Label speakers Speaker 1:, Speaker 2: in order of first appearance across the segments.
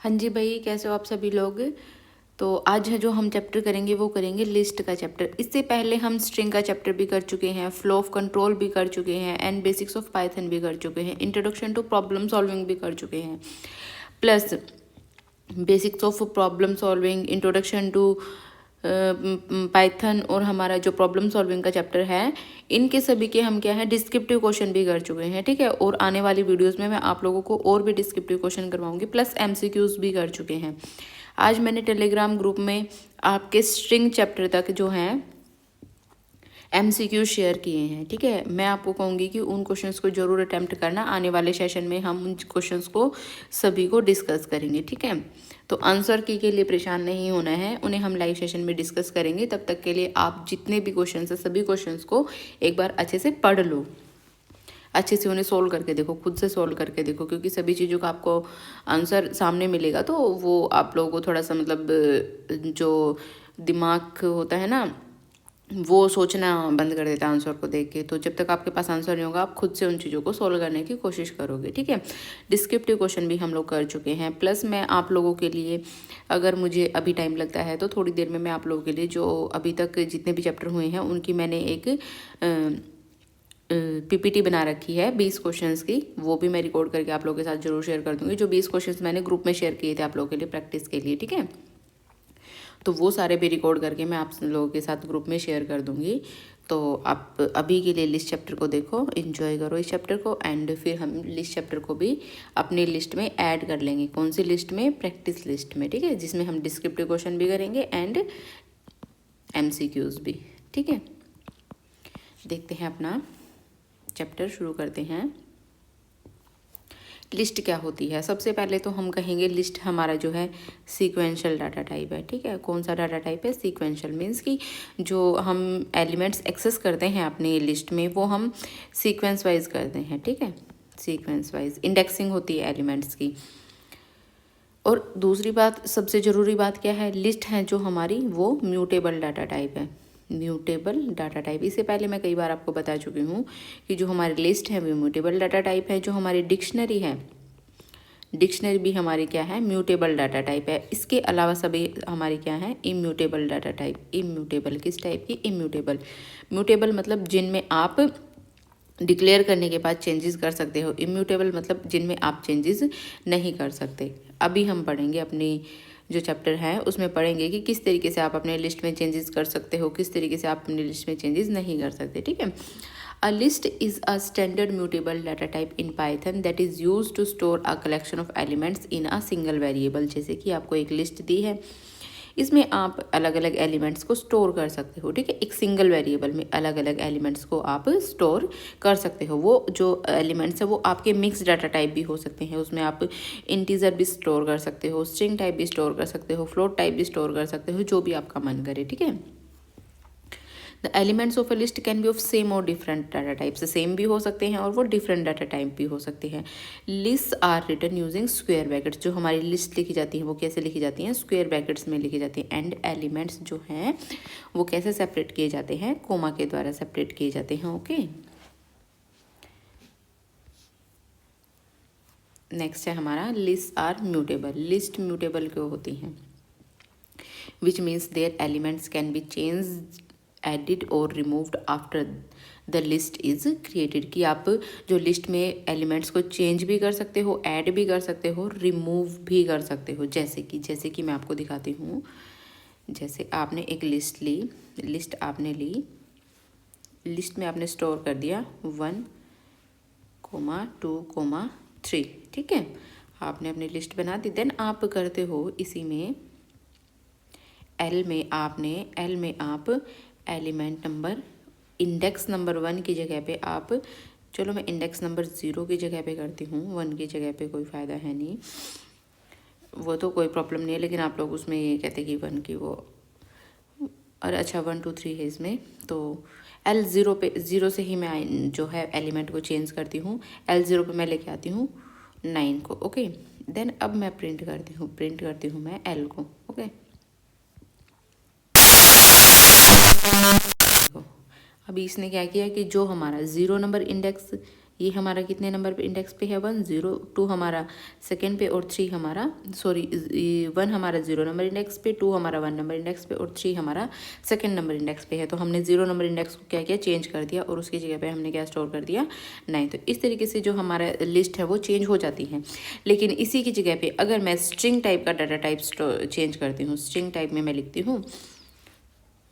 Speaker 1: हाँ जी भाई, कैसे हो आप सभी लोग। तो आज है जो हम चैप्टर करेंगे वो करेंगे लिस्ट का चैप्टर। इससे पहले हम स्ट्रिंग का चैप्टर भी कर चुके हैं, फ्लो ऑफ कंट्रोल भी कर चुके हैं, एंड बेसिक्स ऑफ पाइथन भी कर चुके हैं, इंट्रोडक्शन टू प्रॉब्लम सॉल्विंग भी कर चुके हैं, plus basics of problem solving, introduction to Python और हमारा जो प्रॉब्लम सॉल्विंग का चैप्टर है, इनके सभी के हम क्या है डिस्क्रिप्टिव क्वेश्चन भी कर चुके हैं। ठीक है, और आने वाली वीडियोस में मैं आप लोगों को और भी डिस्क्रिप्टिव क्वेश्चन करवाऊंगी, प्लस एमसीक्यूज भी कर चुके हैं। आज मैंने टेलीग्राम ग्रुप में आपके स्ट्रिंग चैप्टर तक जो हैं एमसीक्यू शेयर किए हैं। ठीक है, मैं आपको कहूँगी कि उन क्वेश्चंस को जरूर अटेम्प्ट करना। आने वाले सेशन में हम उन क्वेश्चंस को सभी को डिस्कस करेंगे। ठीक है, तो आंसर की के लिए परेशान नहीं होना है, उन्हें हम लाइव सेशन में डिस्कस करेंगे। तब तक के लिए आप जितने भी क्वेश्चन हैं सभी क्वेश्चंस को एक बार अच्छे से पढ़ लो, अच्छे से उन्हें सोल्व करके देखो, खुद से सोल्व करके देखो, क्योंकि सभी चीज़ों का आपको आंसर सामने मिलेगा तो वो आप लोगों को थोड़ा सा मतलब जो दिमाग होता है ना वो सोचना बंद कर देता है आंसर को देख के। तो जब तक आपके पास आंसर नहीं होगा आप खुद से उन चीज़ों को सोल्व करने की कोशिश करोगे। ठीक है, डिस्क्रिप्टिव क्वेश्चन भी हम लोग कर चुके हैं, प्लस मैं आप लोगों के लिए अगर मुझे अभी टाइम लगता है तो थोड़ी देर में मैं आप लोगों के लिए जो अभी तक जितने भी चैप्टर हुए हैं उनकी मैंने एक पीपीटी बना रखी है 20 क्वेश्चंस की, वो भी मैं रिकॉर्ड करके आप लोगों के साथ जरूर शेयर कर दूंगी। जो 20 क्वेश्चंस मैंने ग्रुप में शेयर किए थे आप लोगों के लिए प्रैक्टिस के लिए। ठीक है, तो वो सारे भी रिकॉर्ड करके मैं आप लोगों के साथ ग्रुप में शेयर कर दूंगी। तो आप अभी के लिए लिस्ट चैप्टर को देखो, एंजॉय करो इस चैप्टर को, एंड फिर हम लिस्ट चैप्टर को भी अपनी लिस्ट में ऐड कर लेंगे। कौन सी लिस्ट में? प्रैक्टिस लिस्ट में। ठीक है, जिसमें हम डिस्क्रिप्टिव क्वेश्चन भी करेंगे एंड एमसीक्यूज भी। ठीक है, देखते हैं अपना चैप्टर शुरू करते हैं। लिस्ट क्या होती है? सबसे पहले तो हम कहेंगे लिस्ट हमारा जो है सीक्वेंशियल डाटा टाइप है। ठीक है, कौन सा डाटा टाइप है? सीक्वेंशियल मीन्स कि जो हम एलिमेंट्स एक्सेस करते हैं अपने लिस्ट में वो हम सीक्वेंस वाइज करते हैं। ठीक है, सीक्वेंस वाइज इंडेक्सिंग होती है एलिमेंट्स की। और दूसरी बात, सबसे ज़रूरी बात क्या है? लिस्ट है जो हमारी वो म्यूटेबल डाटा टाइप है। म्यूटेबल डाटा टाइप, इससे पहले मैं कई बार आपको बता चुकी हूँ कि जो हमारी लिस्ट है वो म्यूटेबल डाटा टाइप है। जो हमारी डिक्शनरी है, डिक्शनरी भी हमारी क्या है? म्यूटेबल डाटा टाइप है। इसके अलावा सभी हमारी क्या है? Immutable data type. इम्यूटेबल किस टाइप की? इम्यूटेबल। म्यूटेबल मतलब जिनमें आप डिक्लेयर करने के बाद चेंजेस कर सकते हो। इम्यूटेबल मतलब जिनमें आप चेंजेस नहीं कर सकते। अभी हम पढ़ेंगे अपनी जो चैप्टर है उसमें पढ़ेंगे कि किस तरीके से आप अपने लिस्ट में चेंजेस कर सकते हो, किस तरीके से आप अपनी लिस्ट में चेंजेस नहीं कर सकते। ठीक है, a list is a standard mutable data type in Python that is use to store a collection of elements in a single variable. जैसे कि आपको एक लिस्ट दी है, इसमें आप अलग अलग एलिमेंट्स को स्टोर कर सकते हो। ठीक है, एक सिंगल वेरिएबल में अलग अलग एलिमेंट्स को आप स्टोर कर सकते हो। वो जो एलिमेंट्स है वो आपके मिक्स डाटा टाइप भी हो सकते हैं। उसमें आप इंटीजर भी स्टोर कर सकते हो, स्ट्रिंग टाइप भी स्टोर कर सकते हो, फ्लोट टाइप भी स्टोर कर सकते हो, जो भी आपका मन करे। ठीक है, the elements of a list can B of same और डिफरेंट डाटा टाइप्स। सेम भी हो सकते हैं और वो डिफरेंट डाटा टाइप भी हो सकते हैं। List are written using square brackets. जो हमारी लिस्ट लिखी जाती है वो कैसे लिखी जाती हैं? स्क्वायर ब्रैकेट्स में लिखी जाती हैं। एंड एलिमेंट्स जो हैं वो कैसे सेपरेट किए जाते हैं? कोमा के द्वारा सेपरेट किए जाते हैं। ओके, नेक्स्ट है हमारा list are mutable. List mutable क्यों होती हैं? Which means their elements can be change, edit और removed after the list is created. कि आप जो लिस्ट में एलिमेंट्स को चेंज भी कर सकते हो, ऐड भी कर सकते हो, रिमूव भी कर सकते हो। जैसे कि मैं आपको दिखाती हूँ। जैसे आपने एक लिस्ट ली, लिस्ट आपने ली, लिस्ट में आपने स्टोर कर दिया 1, 2, 3। ठीक है, आपने अपनी लिस्ट बना दी। देन आप करते हो इसी में एल में आप एलिमेंट नंबर, इंडेक्स नंबर 1 की जगह पे आप, चलो मैं इंडेक्स नंबर 0 की जगह पे करती हूँ, 1 की जगह पे कोई फ़ायदा है नहीं, वो तो कोई प्रॉब्लम नहीं है, लेकिन आप लोग उसमें ये कहते कि 1 की वो, और अच्छा 1, 2, 3 है इसमें। तो L0 पे, 0 से ही मैं जो है एलिमेंट को चेंज करती हूँ। L0 पे मैं लेके आती हूँ 9 को। ओके, देन अब मैं प्रिंट करती हूँ मैं L को। ओके, अभी इसने क्या किया कि जो हमारा 0 नंबर इंडेक्स ये हमारा कितने नंबर पे इंडेक्स पे है 1, 0, 2 हमारा सेकंड पे और 3 हमारा 1 हमारा 0 नंबर इंडेक्स पे, 2 हमारा 1 नंबर इंडेक्स पे और 3 हमारा सेकंड नंबर इंडेक्स पे है। तो हमने 0 नंबर इंडेक्स को क्या किया, चेंज कर दिया और उसकी जगह पे हमने क्या स्टोर कर दिया 9। तो इस तरीके से जो हमारा लिस्ट है वो चेंज हो जाती है। लेकिन इसी की जगह पे अगर मैं स्ट्रिंग टाइप का डाटा टाइप चेंज करती हूँ, स्ट्रिंग टाइप में मैं लिखती हूँ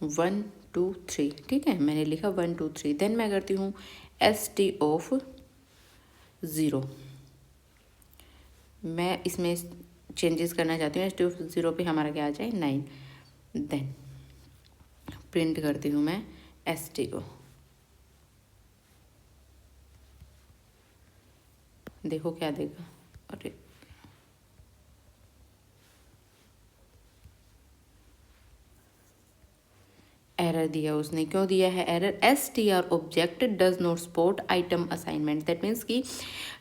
Speaker 1: 1 2 3, ठीक है, मैंने लिखा 1 2 3, देन मैं करती हूँ ST ऑफ 0। मैं इसमें चेंजेस करना चाहती हूँ, ST ऑफ 0 पे हमारा क्या आ जाए 9, देन प्रिंट करती हूँ मैं ST को। देखो क्या देगा, अरे एरर दिया उसने। क्यों दिया है error, STR object does not support item assignment. That means कि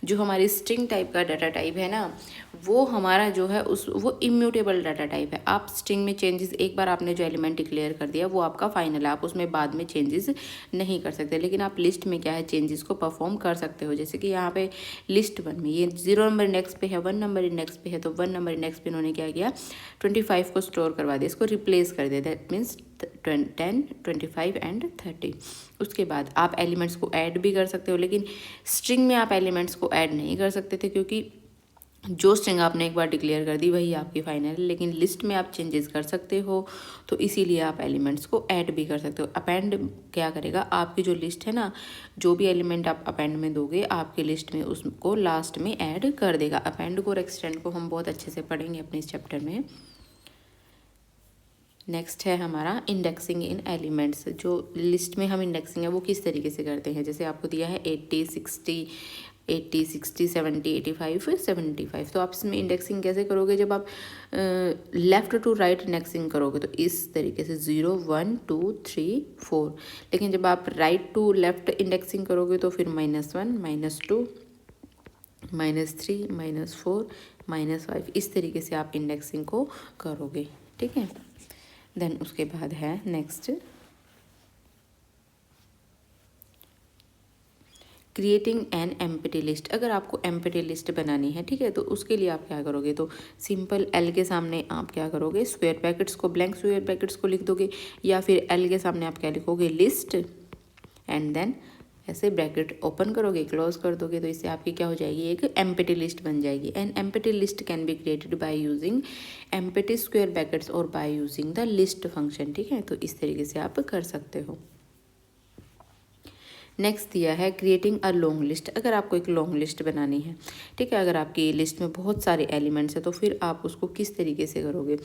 Speaker 1: जो हमारी स्ट्रिंग टाइप का डाटा टाइप है ना, वो हमारा जो है वो इम्यूटेबल डाटा टाइप है। आप स्ट्रिंग में चेंजेस एक बार आपने जो एलिमेंट डिक्लेयर कर दिया वो आपका फाइनल है, आप उसमें बाद में चेंजेस नहीं कर सकते। लेकिन आप लिस्ट में क्या है, चेंजेस को परफॉर्म कर सकते हो। जैसे कि यहाँ पे लिस्ट 1 में ये 0 नंबर इंडेक्स पे है, 1 नंबर इंडेक्स पे है, तो 1 नंबर इंडेक्स पे इन्होंने क्या किया 25 को स्टोर करवा दिया, इसको रिप्लेस कर दिया। That means 10 25 and 30। उसके बाद आप एलिमेंट्स को ऐड भी कर सकते हो, लेकिन स्ट्रिंग में आप एलिमेंट्स को ऐड नहीं कर सकते थे, क्योंकि जो स्ट्रिंग आपने एक बार डिक्लेयर कर दी वही आपकी फाइनल है। लेकिन लिस्ट में आप चेंजेस कर सकते हो, तो इसीलिए आप एलिमेंट्स को ऐड भी कर सकते हो। अपेंड क्या करेगा, आपकी जो लिस्ट है ना, जो भी एलिमेंट आप अपेंड में दोगे आपके लिस्ट में उसको लास्ट में ऐड कर देगा। अपेंड को और एक्सटेंड को हम बहुत अच्छे से पढ़ेंगे अपने इस चैप्टर में। नेक्स्ट है हमारा इंडेक्सिंग इन एलिमेंट्स। जो लिस्ट में हम इंडेक्सिंग है वो किस तरीके से करते हैं, जैसे आपको दिया है 80 60 80 60 70 85 75। तो आप इसमें इंडेक्सिंग कैसे करोगे, जब आप लेफ़्ट टू राइट इंडेक्सिंग करोगे तो इस तरीके से 0 1 2 3 4। लेकिन जब आप राइट टू लेफ़्ट इंडेक्सिंग करोगे तो फिर -1 -2 -3 -4 -5, इस तरीके से आप इंडेक्सिंग को करोगे, ठीक है। देन उसके बाद है next creating an empty list. अगर आपको एम्प्टी लिस्ट बनानी है, ठीक है, तो उसके लिए आप क्या करोगे, तो सिंपल एल के सामने आप क्या करोगे, स्क्वायर ब्रैकेट्स को, ब्लैंक स्क्वायर ब्रैकेट्स को लिख दोगे, या फिर एल के सामने आप क्या लिखोगे, लिस्ट, एंड देन ऐसे ब्रैकेट ओपन करोगे, क्लोज कर दोगे, तो इससे आपकी क्या हो जाएगी, एक एम्प्टी लिस्ट बन जाएगी। An empty list can be created by using empty square brackets और by using the list function, ठीक है। तो इस तरीके से आप कर सकते हो। नेक्स्ट दिया है क्रिएटिंग अ लॉन्ग लिस्ट। अगर आपको एक लॉन्ग लिस्ट बनानी है, ठीक है, अगर आपकी लिस्ट में बहुत सारे एलिमेंट्स हैं तो फिर आप उसको किस तरीके से करोगे।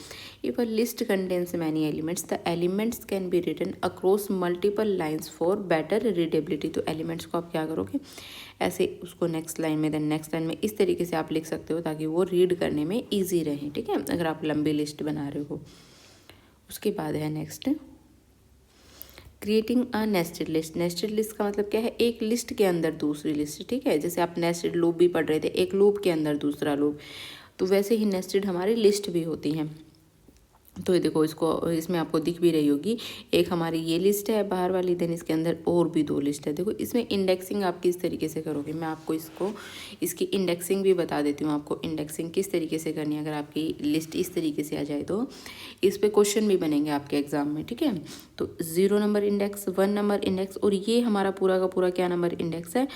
Speaker 1: If a list contains many elements, the elements can be written across multiple lines for better readability. तो एलिमेंट्स को आप क्या करोगे, ऐसे उसको नेक्स्ट लाइन में, देन नेक्स्ट लाइन में, इस तरीके से आप लिख सकते हो ताकि वो रीड करने में ईजी रहे, ठीक है, अगर आप लंबी लिस्ट बना रहे हो। उसके बाद है next creating a nested list. Nested list का मतलब क्या है, एक लिस्ट के अंदर दूसरी लिस्ट, ठीक है। जैसे आप नेस्टेड लूप भी पढ़ रहे थे, एक लूप के अंदर दूसरा लूप, तो वैसे ही नेस्टेड हमारी लिस्ट भी होती हैं। तो ये देखो, इसको इसमें आपको दिख भी रही होगी, एक हमारी ये लिस्ट है बाहर वाली, देन इसके अंदर और भी 2 लिस्ट है। देखो इसमें इंडेक्सिंग आप किस तरीके से करोगे, मैं आपको इसकी इंडेक्सिंग भी बता देती हूँ, आपको इंडेक्सिंग किस तरीके से करनी है। अगर आपकी लिस्ट इस तरीके से आ जाए तो इस पर क्वेश्चन भी बनेंगे आपके एग्जाम में, ठीक है। तो 0 नंबर इंडेक्स, 1 नंबर इंडेक्स, और ये हमारा पूरा का पूरा क्या नंबर इंडेक्स है,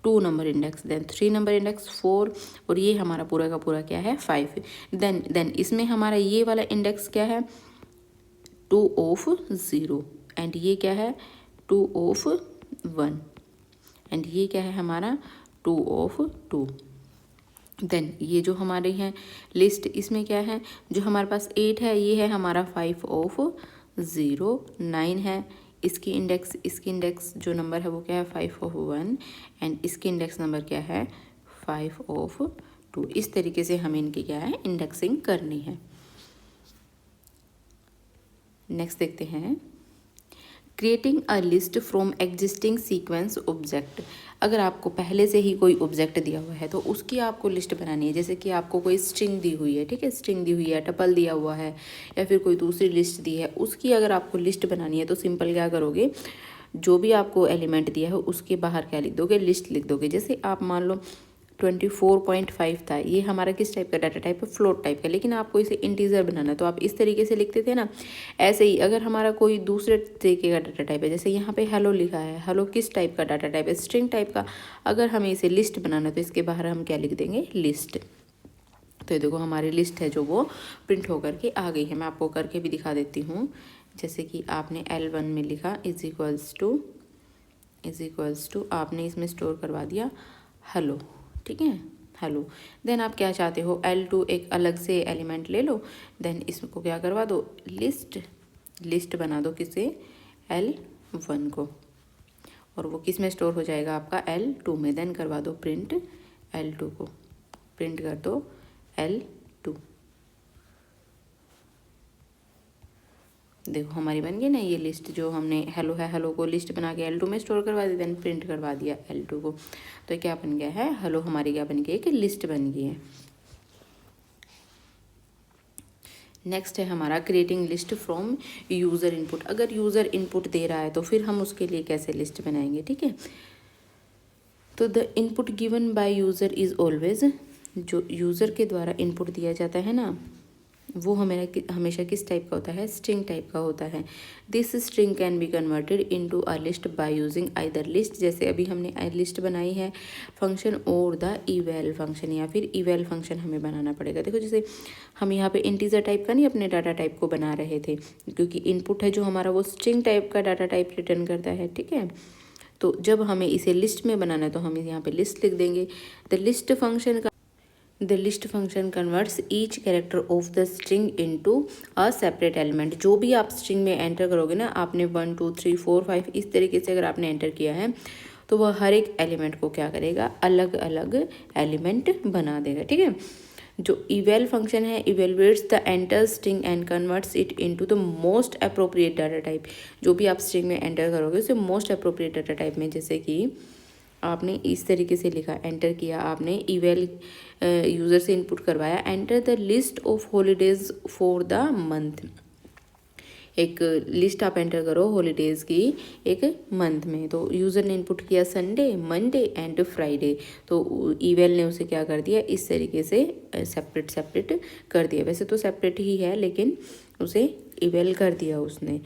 Speaker 1: 2 number index, then 3 number index 4, और ये हमारा पूरा का पूरा क्या है 5। देन इसमें हमारा ये वाला इंडेक्स क्या है 2 ऑफ 0, एंड ये क्या है 2 ऑफ 1, एंड ये क्या है हमारा 2 ऑफ 2। देन ये जो हमारे हैं लिस्ट, इसमें क्या है, जो हमारे पास 8 है ये है हमारा 5 ऑफ 0, 9 है इसकी इंडेक्स जो नंबर है वो क्या है 5 ऑफ 1, एंड इसकी इंडेक्स नंबर क्या है 5 ऑफ 2। इस तरीके से हमें इनकी क्या है इंडेक्सिंग करनी है। नेक्स्ट देखते हैं creating a list from existing sequence object. अगर आपको पहले से ही कोई ऑब्जेक्ट दिया हुआ है तो उसकी आपको लिस्ट बनानी है। जैसे कि आपको कोई स्ट्रिंग दी हुई है, ठीक है, स्ट्रिंग दी हुई है, टपल दिया हुआ है, या फिर कोई दूसरी लिस्ट दी है, उसकी अगर आपको लिस्ट बनानी है तो सिंपल क्या करोगे, जो भी आपको एलिमेंट दिया है उसके बाहर क्या लिख दोगे, लिस्ट लिख दोगे। जैसे आप मान लो 24.5 था, ये हमारा किस टाइप का डाटा टाइप है, फ्लोट टाइप का, लेकिन आपको इसे इंटीजर बनाना तो आप इस तरीके से लिखते थे ना। ऐसे ही अगर हमारा कोई दूसरे तरीके का डाटा टाइप है, जैसे यहाँ पे हेलो लिखा है, हेलो किस टाइप का डाटा टाइप है, स्ट्रिंग टाइप का, अगर हमें इसे लिस्ट बनाना तो इसके बाहर हम क्या लिख देंगे, लिस्ट। तो ये देखो हमारी लिस्ट है जो वो प्रिंट होकर के आ गई है। मैं आपको करके भी दिखा देती हूँ। जैसे कि आपने L1 में लिखा इज इक्वल्स टू आपने इसमें स्टोर करवा दिया हेलो, ठीक है, हेलो। देन आप क्या चाहते हो, L2 एक अलग से एलिमेंट ले लो, देन इसको क्या करवा दो, लिस्ट बना दो, किसे, L1 को, और वो किस में स्टोर हो जाएगा आपका, L2 में। देन करवा दो प्रिंट L2 को, प्रिंट कर दो L2। देखो हमारी बन गई ना ये लिस्ट, जो हमने हेलो है, हेलो को लिस्ट बना के L2 में स्टोर करवा दी, देन प्रिंट करवा दिया L2 को। तो क्या बन गया है, हेलो हमारी क्या बन गई है, कि लिस्ट बन गई है। नेक्स्ट है हमारा creating list from user input. अगर यूज़र इनपुट दे रहा है तो फिर हम उसके लिए कैसे लिस्ट बनाएंगे, ठीक है। तो the input given by user is always, जो यूज़र के द्वारा इनपुट दिया जाता है ना, वो हमेशा किस टाइप का होता है, स्ट्रिंग टाइप का होता है। This string can be converted into a list by using either list, जैसे अभी हमने लिस्ट बनाई है, फंक्शन और द इवैल फंक्शन, या फिर इवैल फंक्शन हमें बनाना पड़ेगा। देखो जैसे हम यहाँ पे इंटीजर टाइप का नहीं अपने डाटा टाइप को बना रहे थे, क्योंकि इनपुट है जो हमारा वो स्ट्रिंग टाइप का डाटा टाइप रिटर्न करता है, ठीक है। तो जब हमें इसे लिस्ट में बनाना है तो हम यहाँ पे लिस्ट लिख देंगे। The list function converts each character of the string into a separate element. जो भी आप स्ट्रिंग में एंटर करोगे ना, आपने 1 2 3 4 5 इस तरीके से अगर आपने एंटर किया है तो वह हर एक एलिमेंट को क्या करेगा, अलग अलग एलिमेंट बना देगा, ठीक है। जो इवेल फंक्शन है, evaluates the enter string and converts it into the most appropriate data type. जो भी आप स्ट्रिंग में एंटर करोगे उसे मोस्ट अप्रोप्रिएट डाटा टाइप में, जैसे कि आपने इस तरीके से लिखा, एंटर किया आपने, इवेल यूज़र से इनपुट करवाया, enter the list of holidays for the month. एक लिस्ट आप एंटर करो हॉलीडेज़ की एक मंथ में। तो यूज़र ने इनपुट किया संडे, मंडे एंड फ्राइडे, तो ईवेल ने उसे क्या कर दिया, इस तरीके से सेपरेट कर दिया। वैसे तो सेपरेट ही है, लेकिन उसे ईवेल कर दिया उसने।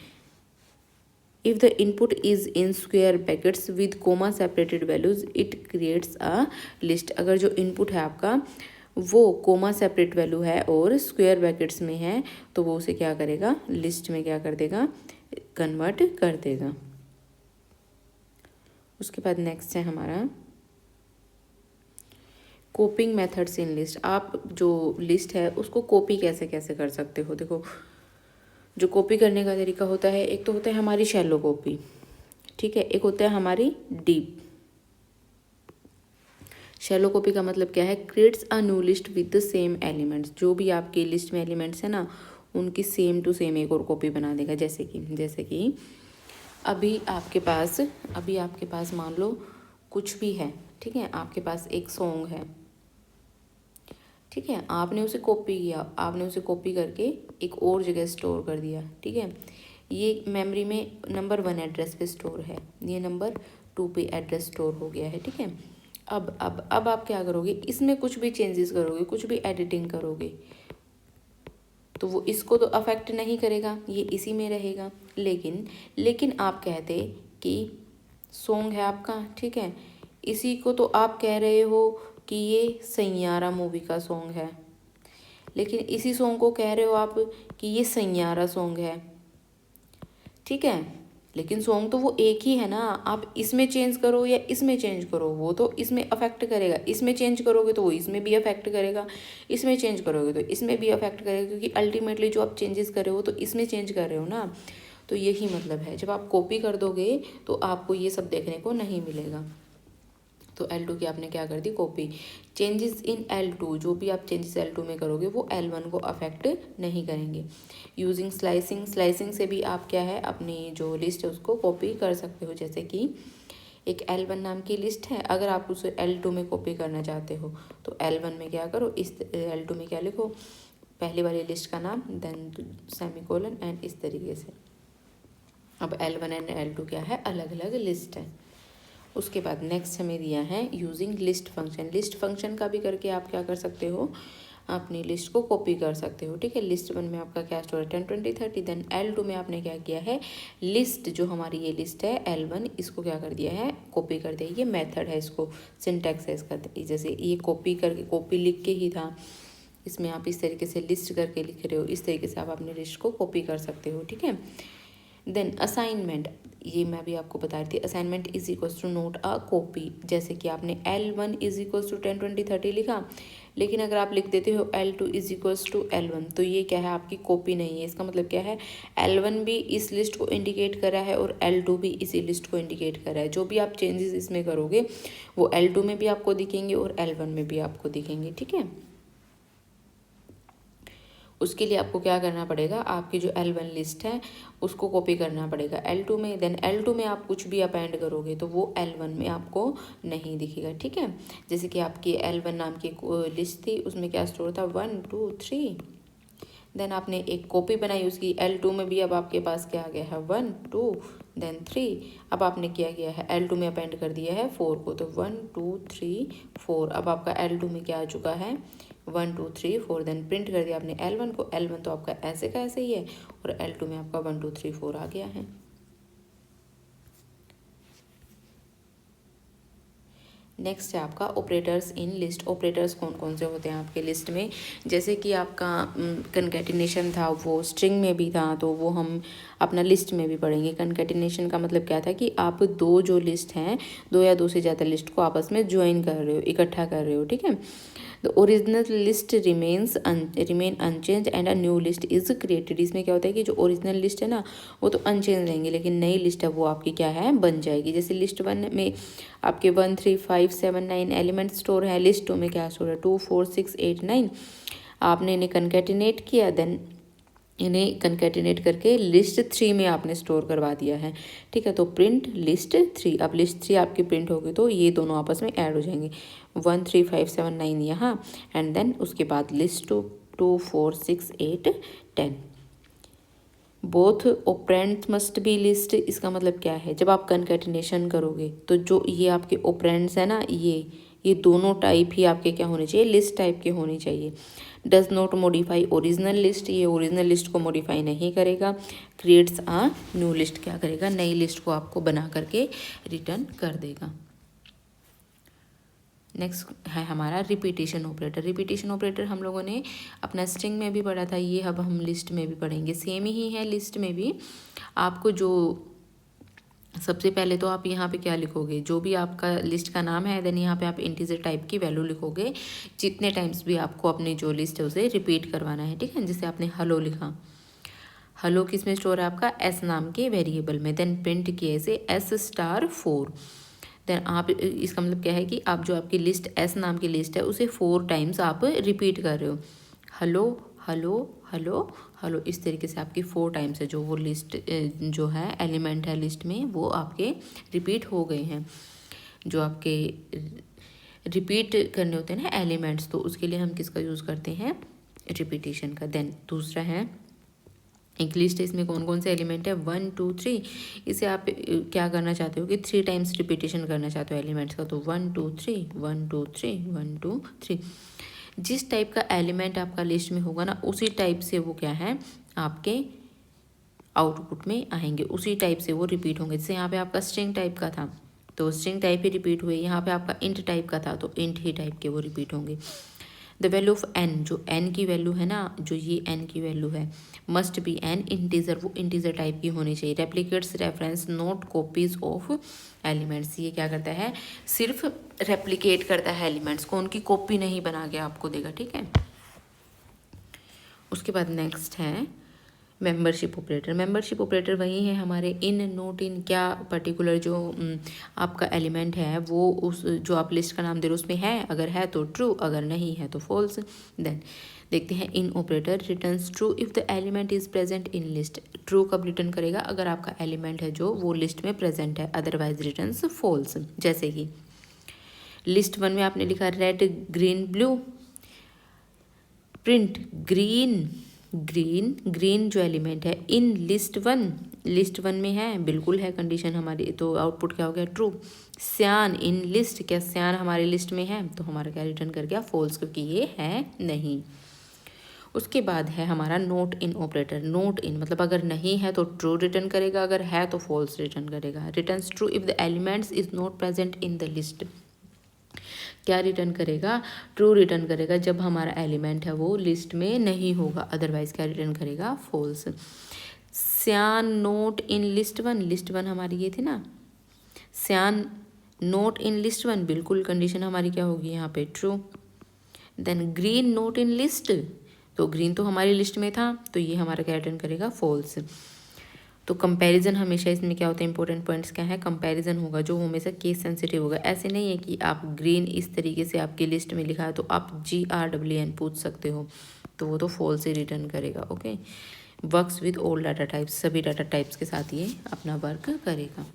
Speaker 1: If the input is in square brackets with comma separated values, it creates a list। अगर जो input है आपका वो कोमा सेपरेट वैल्यू है और स्क्वायर ब्रैकेट्स में है, तो वो उसे क्या करेगा, लिस्ट में क्या कर देगा, कन्वर्ट कर देगा। उसके बाद नेक्स्ट है हमारा कॉपिंग मेथड्स इन लिस्ट। आप जो लिस्ट है उसको कॉपी कैसे कैसे कर सकते हो। देखो जो कॉपी करने का तरीका होता है, एक तो होता है हमारी शैलो कॉपी, ठीक है, एक होता है हमारी डीप। शैलो कॉपी का मतलब क्या है, creates a new list with the same elements. जो भी आपकी लिस्ट में एलिमेंट्स है ना, उनकी सेम टू सेम एक और कॉपी बना देगा। जैसे कि अभी आपके पास मान लो कुछ भी है, ठीक है, आपके पास एक सॉन्ग है, ठीक है, आपने उसे कॉपी किया, आपने उसे कॉपी करके एक और जगह स्टोर कर दिया, ठीक है। ये मेमोरी में नंबर 1 एड्रेस पे स्टोर है, ये नंबर 2 पे एड्रेस स्टोर हो गया है, ठीक है। अब आप क्या करोगे, इसमें कुछ भी चेंजेस करोगे, कुछ भी एडिटिंग करोगे, तो वो इसको तो अफेक्ट नहीं करेगा, ये इसी में रहेगा। लेकिन आप कहते कि सॉन्ग है आपका, ठीक है, इसी को तो आप कह रहे हो कि ये सैयारा मूवी का सॉन्ग है, लेकिन इसी सॉन्ग को कह रहे हो आप कि ये सैयारा सॉन्ग है, ठीक है, लेकिन सॉन्ग तो वो एक ही है ना। आप इसमें चेंज करो या इसमें चेंज करो, वो तो इसमें अफेक्ट करेगा, इसमें चेंज करोगे तो वो इसमें भी अफेक्ट करेगा, इसमें चेंज करोगे तो इसमें भी अफेक्ट करेगा, क्योंकि अल्टीमेटली जो आप चेंजेस कर रहे हो तो इसमें चेंज कर रहे हो ना। तो यही मतलब है, जब आप कॉपी कर दोगे तो आपको ये सब देखने को नहीं मिलेगा। तो L2 की आपने क्या कर दी, कॉपी। चेंजेस इन L2, जो भी आप चेंजेस L2 में करोगे वो L1 को अफेक्ट नहीं करेंगे। यूजिंग स्लाइसिंग से भी आप क्या है, अपनी जो लिस्ट है उसको कॉपी कर सकते हो। जैसे कि एक L1 नाम की लिस्ट है, अगर आप उसे L2 में कॉपी करना चाहते हो तो L1 में क्या करो, इस L2 में क्या लिखो, पहली वाली लिस्ट का नाम, देन सेमीकोलन एंड इस तरीके से। अब L1 एंड L2 क्या है, अलग अलग लिस्ट है। उसके बाद नेक्स्ट हमें दिया है using list function. List function का भी करके आप क्या कर सकते हो, अपनी लिस्ट को कॉपी कर सकते हो, ठीक है। लिस्ट 1 में आपका क्या स्टोर है 10 20 30, देन L2 में आपने क्या किया है, लिस्ट जो हमारी ये लिस्ट है L1 इसको क्या कर दिया है, कॉपी कर दिया। ये मेथड है, इसको सिंटैक्स है इसका, जैसे ये कॉपी करके, कॉपी लिख के ही था, इसमें आप इस तरीके से लिस्ट करके लिख रहे हो, इस तरीके से आप अपनी लिस्ट को कॉपी कर सकते हो, ठीक है। देन असाइनमेंट, ये मैं भी आपको बता रही थी, assignment is equals to not a copy. जैसे कि आपने L1 इज इक्वल्स टू 10 20 30 लिखा, लेकिन अगर आप लिख देते हो L2 is equals to L1, तो ये क्या है, आपकी कॉपी नहीं है। इसका मतलब क्या है, L1 भी इस लिस्ट को इंडिकेट कर रहा है और L2 भी इसी लिस्ट को इंडिकेट कर रहा है। जो भी आप चेंजेस इसमें करोगे वो L2 में भी आपको दिखेंगे और L1 में भी आपको दिखेंगे, ठीक है। उसके लिए आपको क्या करना पड़ेगा, आपकी जो L1 लिस्ट है उसको कॉपी करना पड़ेगा L2 में, देन L2 में आप कुछ भी अपेंड करोगे तो वो L1 में आपको नहीं दिखेगा, ठीक है। जैसे कि आपकी L1 नाम की लिस्ट थी, उसमें क्या स्टोर था 1 2 3, देन आपने एक कॉपी बनाई उसकी L2 में भी, अब आपके पास क्या आ गया है 1 2 देन 3, अब आपने क्या किया है L2 में अपेंड कर दिया है 4 को, तो 1 2 3 4, अब आपका L2 में क्या आ चुका है 1 2 3 4, देन प्रिंट कर दिया आपने L1 को, L1 तो आपका ऐसे का ऐसे ही है और L2 में आपका 1 2 3 4 आ गया है। नेक्स्ट है आपका ऑपरेटर्स इन लिस्ट। ऑपरेटर्स कौन कौन से होते हैं आपके लिस्ट में, जैसे कि आपका कनकैटिनेशन था वो स्ट्रिंग में भी था, तो वो हम अपना लिस्ट में भी पढ़ेंगे। कनकैटिनेशन का मतलब क्या था कि आप दो जो लिस्ट हैं, दो या दो से ज़्यादा लिस्ट को आपस में ज्वाइन कर रहे हो, इकट्ठा कर रहे हो, ठीक है। The original list remain unchange and a new list is created. इसमें क्या होता है कि जो ओरिजिनल लिस्ट है ना वो तो अनचेंज रहेंगे, लेकिन नई लिस्ट है वो आपकी क्या है, बन जाएगी। जैसे लिस्ट 1 में आपके 1 3 5 7 9 एलिमेंट स्टोर है, लिस्ट 2 में क्या स्टोर है 2 4 6 8 9, आपने इन्हें कनकैटिनेट किया, देन इन्हें कनकैटिनेट करके लिस्ट 3 में आपने स्टोर करवा दिया है, ठीक है। तो प्रिंट लिस्ट 3, अब लिस्ट 3 आपकी प्रिंट होगी तो ये दोनों आपस में ऐड हो जाएंगे, 1 3 5 7 9 यहाँ, एंड देन उसके बाद list 2 2 4 6 8 10। Both operant must be list, इसका मतलब क्या है, जब आप कनकैटिनेशन करोगे तो जो ये आपके ओपरेंट्स है ना, ये दोनों टाइप ही आपके क्या होने चाहिए, लिस्ट टाइप के होने चाहिए। Does not modify original list, ये ओरिजिनल लिस्ट को मॉडिफाई नहीं करेगा। क्रिएट्स अ न्यू लिस्ट, क्या करेगा, नई लिस्ट को आपको बना करके रिटर्न कर देगा। नेक्स्ट है हमारा रिपीटेशन ऑपरेटर। रिपीटेशन ऑपरेटर हम लोगों ने अपना स्ट्रिंग में भी पढ़ा था, ये अब हम लिस्ट में भी पढ़ेंगे, सेम ही है। लिस्ट में भी आपको जो सबसे पहले तो आप यहाँ पे क्या लिखोगे, जो भी आपका लिस्ट का नाम है, देन यहाँ पे आप इंटीजर टाइप की वैल्यू लिखोगे, जितने टाइम्स भी आपको अपनी जो लिस्ट है उसे रिपीट करवाना है, ठीक है। जैसे आपने हेलो लिखा, हेलो किस में स्टोर है आपका, एस नाम के वेरिएबल में, देन प्रिंट किए इसे S*4, देन आप, इसका मतलब क्या है कि आप जो आपकी लिस्ट एस नाम की लिस्ट है उसे 4 टाइम्स आप रिपीट कर रहे हो, हेलो हेलो हेलो हेलो, इस तरीके से आपकी 4 टाइम्स है जो वो लिस्ट जो है एलिमेंट है लिस्ट में वो आपके रिपीट हो गए हैं। जो आपके रिपीट करने होते हैं ना एलिमेंट्स, तो उसके लिए हम किसका यूज़ करते हैं, रिपीटेशन का। देन दूसरा है एक लिस्ट है, इसमें कौन कौन से एलिमेंट है 1 2 3, इसे आप क्या करना चाहते हो कि 3 टाइम्स रिपीटेशन करना चाहते हो एलिमेंट्स का, तो 1 2 3 1 2 3 1 2 3। जिस टाइप का एलिमेंट आपका लिस्ट में होगा ना उसी टाइप से वो क्या है आपके आउटपुट में आएंगे, उसी टाइप से वो रिपीट होंगे। जैसे यहाँ पे आपका स्ट्रिंग टाइप का था तो स्ट्रिंग टाइप ही रिपीट हुए, यहाँ पे आपका इंट टाइप का था तो इंट ही टाइप के वो रिपीट होंगे। द वैल्यू ऑफ एन, जो एन की वैल्यू है ना, जो ये एन की वैल्यू है, मस्ट बी एन इंटीजर, वो इंटीजर टाइप की होनी चाहिए। Replicates reference note copies of elements, ये क्या करता है, सिर्फ रेप्लिकेट करता है एलिमेंट्स को, उनकी कॉपी नहीं बना के आपको देगा, ठीक है। उसके बाद नेक्स्ट है मेंबरशिप ऑपरेटर। मेंबरशिप ऑपरेटर वही है हमारे इन नोट इन, क्या पर्टिकुलर जो आपका एलिमेंट है वो उस जो आप लिस्ट का नाम दे रहे हो उसमें है, अगर है तो ट्रू, अगर नहीं है तो फॉल्स। देन देखते हैं in operator returns true if the element is present in list. True कब रिटर्न करेगा, अगर आपका एलिमेंट है जो वो लिस्ट में प्रेजेंट है, अदरवाइज रिटर्न्स फॉल्स। जैसे कि लिस्ट 1 में आपने लिखा red green blue, print green green, green जो एलिमेंट है इन लिस्ट 1 लिस्ट वन में है, बिल्कुल है कंडीशन हमारी, तो आउटपुट क्या हो गया, ट्रू। श्यान इन लिस्ट, क्या श्यान हमारी लिस्ट में है, तो हमारा क्या रिटर्न कर गया, फॉल्स, क्योंकि ये है नहीं। उसके बाद है हमारा नोट इन ऑपरेटर। नोट इन मतलब अगर नहीं है तो ट्रू रिटर्न करेगा, अगर है तो फॉल्स रिटर्न करेगा। Returns true if the elements is not present in the list. क्या रिटर्न करेगा, ट्रू रिटर्न करेगा जब हमारा एलिमेंट है वो लिस्ट में नहीं होगा, अदरवाइज क्या रिटर्न करेगा, false. Cyan not in list one, list one हमारी ये थी ना, cyan not in list one, बिल्कुल कंडीशन हमारी क्या होगी यहाँ पे, true. Then green not in list, तो ग्रीन तो हमारी लिस्ट में था, तो ये हमारा क्या रिटर्न करेगा, फॉल्स। तो कंपैरिजन हमेशा इसमें क्या होता है, इंपॉर्टेंट पॉइंट्स क्या है, कंपैरिजन होगा जो हमेशा केस सेंसिटिव होगा। ऐसे नहीं है कि आप ग्रीन इस तरीके से आपकी लिस्ट में लिखा है तो आप GRWN पूछ सकते हो, तो वो तो फॉल्स ही रिटर्न करेगा। Okay, works with all data types, सभी डाटा टाइप्स के साथ ये अपना वर्क करेगा।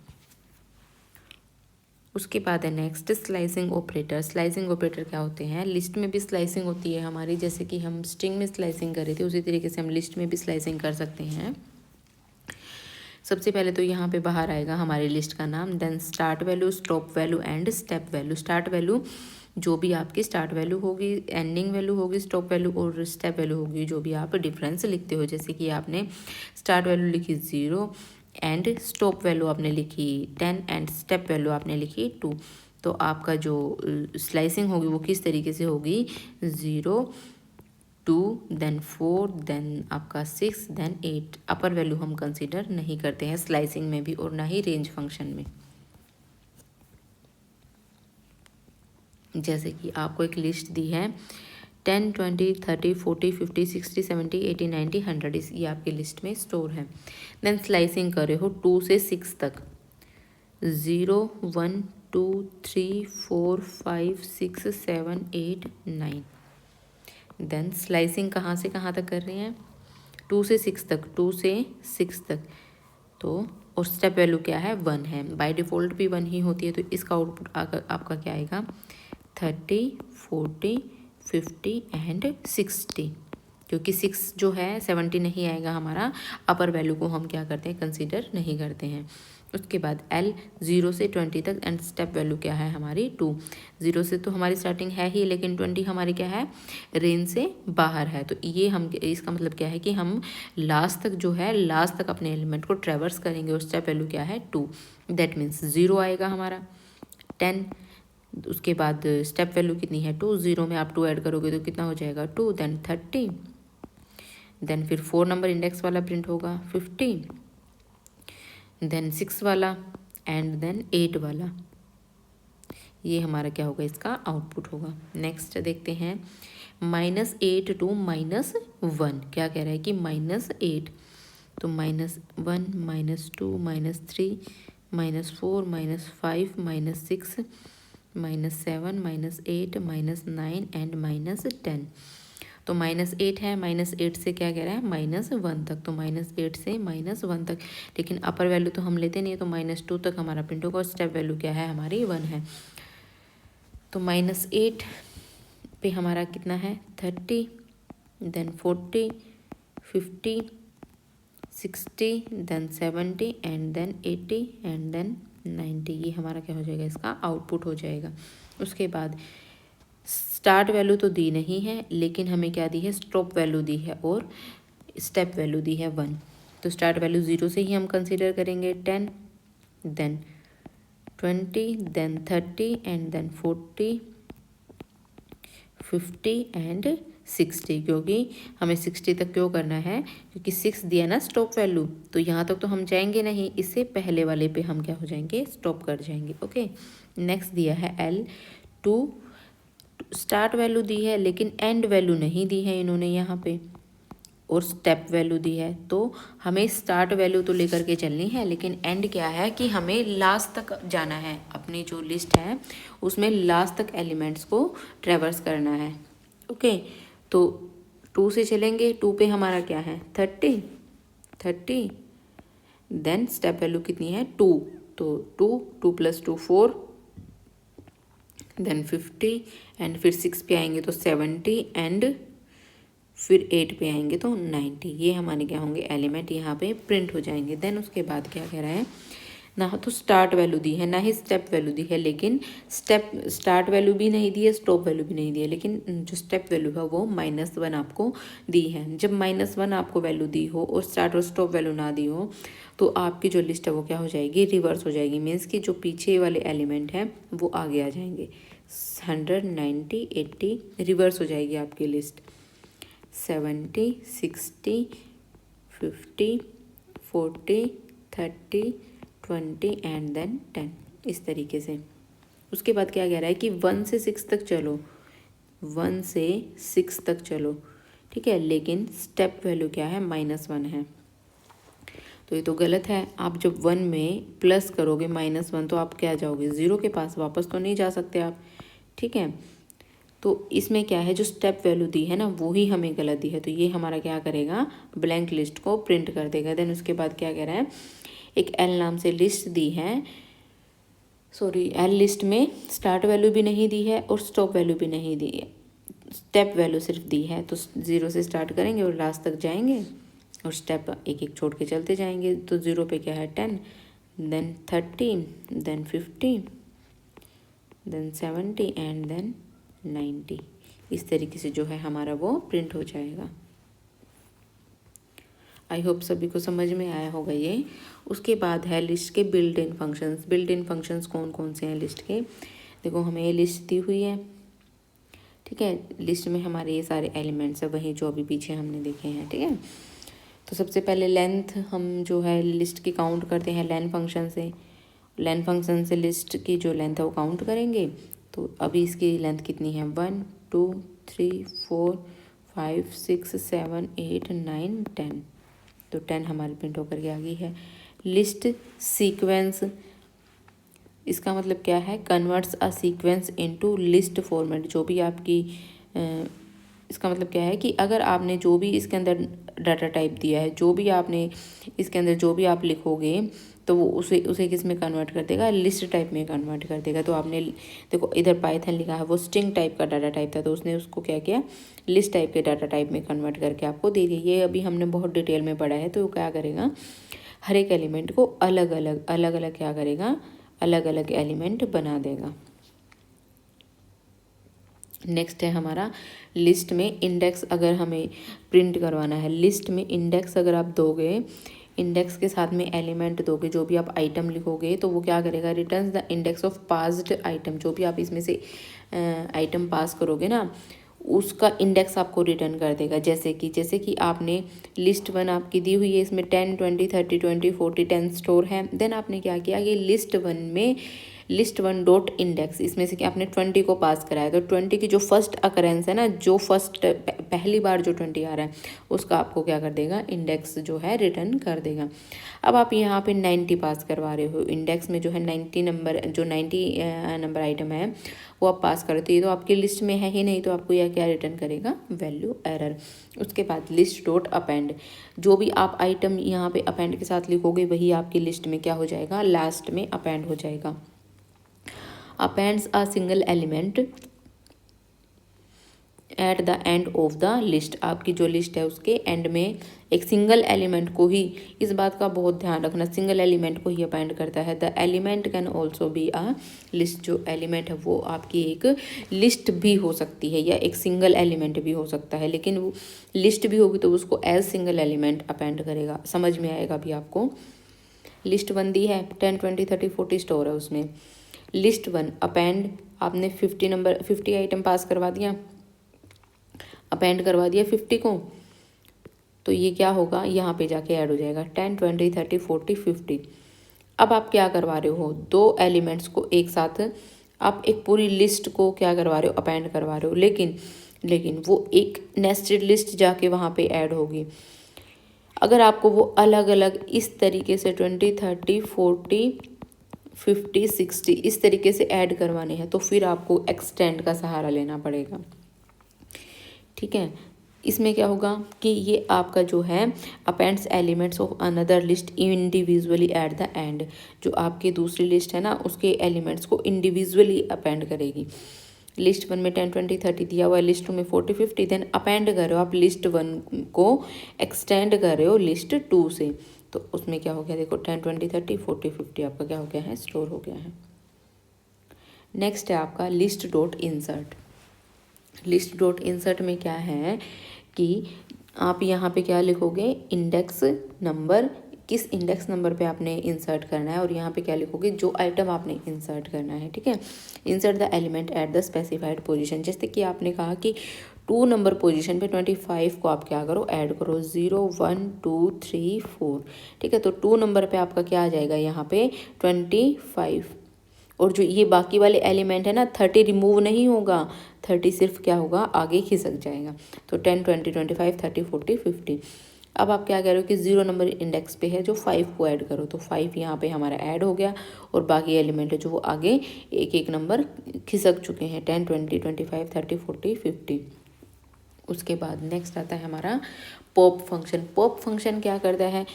Speaker 1: उसके बाद है next slicing operator. Slicing operator क्या होते हैं, लिस्ट में भी स्लाइसिंग होती है हमारी, जैसे कि हम स्ट्रिंग में स्लाइसिंग कर रहे थे उसी तरीके से हम लिस्ट में भी स्लाइसिंग कर सकते हैं। सबसे पहले तो यहाँ पे बाहर आएगा हमारी लिस्ट का नाम, then start value, stop value and step value. Start value जो भी आपकी स्टार्ट वैल्यू होगी, एंडिंग वैल्यू होगी, स्टॉप वैल्यू और स्टेप वैल्यू होगी, जो भी आप डिफरेंस लिखते हो। जैसे कि आपने स्टार्ट वैल्यू लिखी 0 एंड स्टॉप वैल्यू आपने लिखी 10 एंड स्टेप वैल्यू आपने लिखी 2, तो आपका जो स्लाइसिंग होगी वो किस तरीके से होगी, 0 2 देन 4 देन आपका 6 देन 8। अपर वैल्यू हम कंसीडर नहीं करते हैं स्लाइसिंग में भी और ना ही रेंज फंक्शन में। जैसे कि आपको एक लिस्ट दी है 10 20 30 40 50 60 70 80 90 100, ये आपकी लिस्ट में स्टोर है। देन स्लाइसिंग कर रहे हो 2 से 6 तक, 0 1 2 3 4 5 6 7 8 9। देन स्लाइसिंग कहाँ से कहाँ तक कर रहे हैं, 2 से 6 तक, 2 से 6 तक, तो और स्टेप वैल्यू क्या है, 1 है, बाय डिफ़ॉल्ट भी 1 ही होती है, तो इसका आउटपुट आपका क्या आएगा, 30 40 50 एंड 60, क्योंकि 6 जो है 70 नहीं आएगा हमारा, अपर वैल्यू को हम क्या करते हैं, कंसीडर नहीं करते हैं। उसके बाद L 0 से 20 तक एंड स्टेप वैल्यू क्या है हमारी 2। 0 से तो हमारी स्टार्टिंग है ही, लेकिन 20 हमारी क्या है, रेंज से बाहर है, तो ये हम इसका मतलब क्या है कि हम लास्ट तक जो है, लास्ट तक अपने एलिमेंट को ट्रेवर्स करेंगे और स्टेप वैल्यू क्या है 2, दैट मीन्स 0 आएगा हमारा। 10 उसके बाद स्टेप वैल्यू कितनी है 2, 0 में आप 2 ऐड करोगे तो कितना हो जाएगा 2, देन 30, देन फिर 4 नंबर इंडेक्स वाला प्रिंट होगा 50, देन 6 वाला एंड देन 8 वाला, ये हमारा क्या होगा, इसका आउटपुट होगा। नेक्स्ट देखते हैं -8 to -1, क्या कह रहा है कि -8, तो -1 -2 -3 -4 -5 -6 -7 -8 -9 एंड -10, तो -8 है, -8 से क्या कह रहा है, -1 तक, तो -8 से -1 तक, लेकिन अपर वैल्यू तो हम लेते नहीं है, तो -2 तक हमारा प्रिंट होगा और स्टेप वैल्यू क्या है हमारी 1 है। तो -8 पे हमारा कितना है 30, then 40 50 60 then 70 and then 80 and then 90, ये हमारा क्या हो जाएगा, इसका आउटपुट हो जाएगा। उसके बाद स्टार्ट वैल्यू तो दी नहीं है, लेकिन हमें क्या दी है, स्टॉप वैल्यू दी है और स्टेप वैल्यू दी है 1, तो स्टार्ट वैल्यू 0 से ही हम कंसीडर करेंगे 10 then 20 then 30 and then 40 50 and 60, क्योंकि हमें 60 तक क्यों करना है, क्योंकि 6 दिया ना स्टॉप वैल्यू, तो यहाँ तक तो हम जाएंगे नहीं, इससे पहले वाले पे हम क्या हो जाएंगे, स्टॉप कर जाएंगे। ओके, नेक्स्ट दिया है L 2, स्टार्ट वैल्यू दी है लेकिन एंड वैल्यू नहीं दी है इन्होंने यहाँ पे, और स्टेप वैल्यू दी है, तो हमें स्टार्ट वैल्यू तो लेकर के चलनी है, लेकिन एंड क्या है कि हमें लास्ट तक जाना है, अपनी जो लिस्ट है उसमें लास्ट तक एलिमेंट्स को ट्रेवर्स करना है। ओके, तो 2 से चलेंगे, 2 पे हमारा क्या है 30, देन स्टेप वैल्यू कितनी है 2, तो 2 + 2 4, देन 50 एंड फिर 6 पे आएंगे तो 70 एंड फिर 8 पे आएंगे तो 90, ये हमारे क्या होंगे एलिमेंट यहाँ पे प्रिंट हो जाएंगे। देन उसके बाद क्या कह रहा है, ना तो स्टार्ट वैल्यू दी है ना ही स्टेप वैल्यू दी है, लेकिन स्टार्ट वैल्यू भी नहीं दी है, स्टॉप वैल्यू भी नहीं दी है, लेकिन जो स्टेप वैल्यू है वो -1 आपको दी है। जब -1 आपको वैल्यू दी हो और स्टार्ट और स्टॉप वैल्यू ना दी हो तो आपकी जो लिस्ट है वो क्या हो जाएगी, रिवर्स हो जाएगी। मीन्स कि जो पीछे वाले एलिमेंट हैं वो आगे आ जाएंगे। 100, 90, 80 रिवर्स हो जाएगी आपकी लिस्ट। 70, 60, 50, 40, 30, 20 एंड देन 10, इस तरीके से। उसके बाद क्या कह रहा है कि 1 से 6 तक चलो, 1 से 6 तक चलो, ठीक है, लेकिन स्टेप वैल्यू क्या है, -1 है। तो ये तो गलत है। आप जब 1 में प्लस करोगे -1 तो आप क्या जाओगे, 0 के पास, वापस तो नहीं जा सकते आप, ठीक है। तो इसमें क्या है, जो स्टेप वैल्यू दी है ना वो ही हमें गलत दी है, तो ये हमारा क्या करेगा, ब्लैंक लिस्ट को प्रिंट कर देगा। देन उसके बाद क्या कह रहा है, एक एल नाम से लिस्ट दी है, सॉरी एल लिस्ट में स्टार्ट वैल्यू भी नहीं दी है और स्टॉप वैल्यू भी नहीं दी है, स्टेप वैल्यू सिर्फ दी है। तो 0 से स्टार्ट करेंगे और लास्ट तक जाएंगे और स्टेप एक एक छोड़ के चलते जाएंगे। तो 0 पे क्या है 10, then 30, then 50, then 70 and then 90। इस तरीके से जो है हमारा वो प्रिंट हो जाएगा। आई होप सभी को समझ में आया होगा ये। उसके बाद है लिस्ट के built in functions. Built in functions कौन कौन से हैं लिस्ट के, देखो हमें ये लिस्ट दी हुई है, ठीक है। लिस्ट में हमारे ये सारे एलिमेंट्स है, वही जो अभी पीछे हमने देखे हैं, ठीक है। तो सबसे पहले लेंथ हम जो है लिस्ट की काउंट करते हैं लेन फंक्शन से। लेन फंक्शन से लिस्ट की जो लेंथ है वो काउंट करेंगे। तो अभी इसकी लेंथ कितनी है, 1 2 3 4 5 6 7 8 9 10। तो 10 हमारी प्रिंट होकर के आ गई है। लिस्ट सीक्वेंस, इसका मतलब क्या है, converts a sequence into list format. जो भी आपकी इसका मतलब क्या है कि अगर आपने जो भी इसके अंदर डाटा टाइप दिया है, जो भी आपने इसके अंदर जो भी आप लिखोगे तो वो उसे किस में कन्वर्ट कर देगा, लिस्ट टाइप में कन्वर्ट कर देगा। तो आपने देखो इधर पाइथन लिखा है, वो स्ट्रिंग टाइप का डाटा टाइप था, तो उसने उसको क्या किया, लिस्ट टाइप के डाटा टाइप में कन्वर्ट करके आपको दे दिया। ये अभी हमने बहुत डिटेल में पढ़ा है। तो वो क्या करेगा, हर एक एलिमेंट को अलग अलग क्या करेगा, अलग अलग एलिमेंट बना देगा। नेक्स्ट है हमारा लिस्ट में इंडेक्स। अगर हमें प्रिंट करवाना है, लिस्ट में इंडेक्स अगर आप दोगे, इंडेक्स के साथ में एलिमेंट दोगे, जो भी आप आइटम लिखोगे तो वो क्या करेगा, returns the index of passed item. जो भी आप इसमें से आइटम पास करोगे ना उसका इंडेक्स आपको रिटर्न कर देगा। जैसे कि आपने लिस्ट 1 आपकी दी हुई है, इसमें 10 20 30 20 40 10 स्टोर है। देन आपने क्या किया, ये लिस्ट 1 में लिस्ट 1 डॉट इंडेक्स, इसमें से कि आपने 20 को पास कराया, तो 20 की जो फर्स्ट अकरेंस है ना, जो फर्स्ट पहली बार जो 20 आ रहा है उसका आपको क्या कर देगा, इंडेक्स जो है रिटर्न कर देगा। अब आप यहाँ पे 90 पास करवा रहे हो, इंडेक्स में जो है 90 नंबर, जो 90 नंबर आइटम है वो आप पास करते हो, तो आपकी लिस्ट में है ही नहीं, तो आपको यह क्या रिटर्न करेगा, वैल्यू एरर। उसके बाद लिस्ट डॉट अपेंड, जो भी आप आइटम यहाँ पे अपेंड के साथ लिखोगे वही आपकी लिस्ट में क्या हो जाएगा, लास्ट में अपेंड हो जाएगा। Happens a single element at the end of the list, आपकी जो लिस्ट है उसके एंड में एक सिंगल एलिमेंट को ही, इस बात का बहुत ध्यान रखना, सिंगल एलिमेंट को ही अपेंड करता है। The element can also be a list, जो एलिमेंट है वो आपकी एक लिस्ट भी हो सकती है या एक सिंगल एलिमेंट भी हो सकता है, लेकिन वो लिस्ट भी होगी तो उसको एज सिंगल एलिमेंट अपेंड करेगा। समझ में आएगा अभी आपको। लिस्ट 1 दी है, 10 20 30 40 स्टोर है उसमें, लिस्ट 1 अपेंड, आपने 50 आइटम पास करवा दिया, अपेंड करवा दिया 50 को, तो ये क्या होगा, यहाँ पे जाके ऐड हो जाएगा 10 20 30 40 50। अब आप क्या करवा रहे हो, 2 एलिमेंट्स को एक साथ आप एक पूरी लिस्ट को क्या करवा रहे हो, अपेंड करवा रहे हो, लेकिन वो एक नेस्टेड लिस्ट जाके वहाँ पे ऐड होगी। अगर आपको वो अलग अलग इस तरीके से 20 30 40 50 60 इस तरीके से ऐड करवाने हैं तो फिर आपको एक्सटेंड का सहारा लेना पड़ेगा, ठीक है। इसमें क्या होगा कि ये आपका जो है happens elements of another list individually at the end, जो आपकी दूसरी लिस्ट है ना उसके एलिमेंट्स को इंडिविजुअली अपेंड करेगी। लिस्ट 1 में 10 20 30 दिया हुआ है, लिस्ट 2 में 40 50, देन अपेंड कर रहे हो आप लिस्ट 1 को एक्सटेंड कर रहे हो लिस्ट 2 से, तो उसमें क्या हो गया देखो 10 20 30 40 50 आपका क्या हो गया है, स्टोर हो गया है। नेक्स्ट है आपका list dot insert. List dot insert में क्या है कि आप यहाँ पे क्या लिखोगे, इंडेक्स नंबर, किस इंडेक्स नंबर पे आपने इंसर्ट करना है, और यहाँ पे क्या लिखोगे, जो आइटम आपने इंसर्ट करना है, ठीक है। Insert the element at the specified position, जैसे कि आपने कहा कि 2 नंबर पोजीशन पे 25 को आप क्या करो, ऐड करो, 0 1 2 3 4, ठीक है। तो 2 नंबर पे आपका क्या आ जाएगा यहाँ पे 25, और जो ये बाकी वाले एलिमेंट है ना 30 रिमूव नहीं होगा, 30 सिर्फ क्या होगा, आगे खिसक जाएगा। तो 10 20 25 30 40 50। अब आप क्या कह रहे हो कि 0 नंबर इंडेक्स पे है जो 5 को ऐड करो, तो 5 यहाँ पे हमारा ऐड हो गया, और बाकी एलिमेंट है जो वो आगे एक एक नंबर खिसक चुके हैं, 10 20 25 30 40 50। उसके बाद नेक्स्ट आता है हमारा पॉप फंक्शन। पॉप फंक्शन क्या करता है,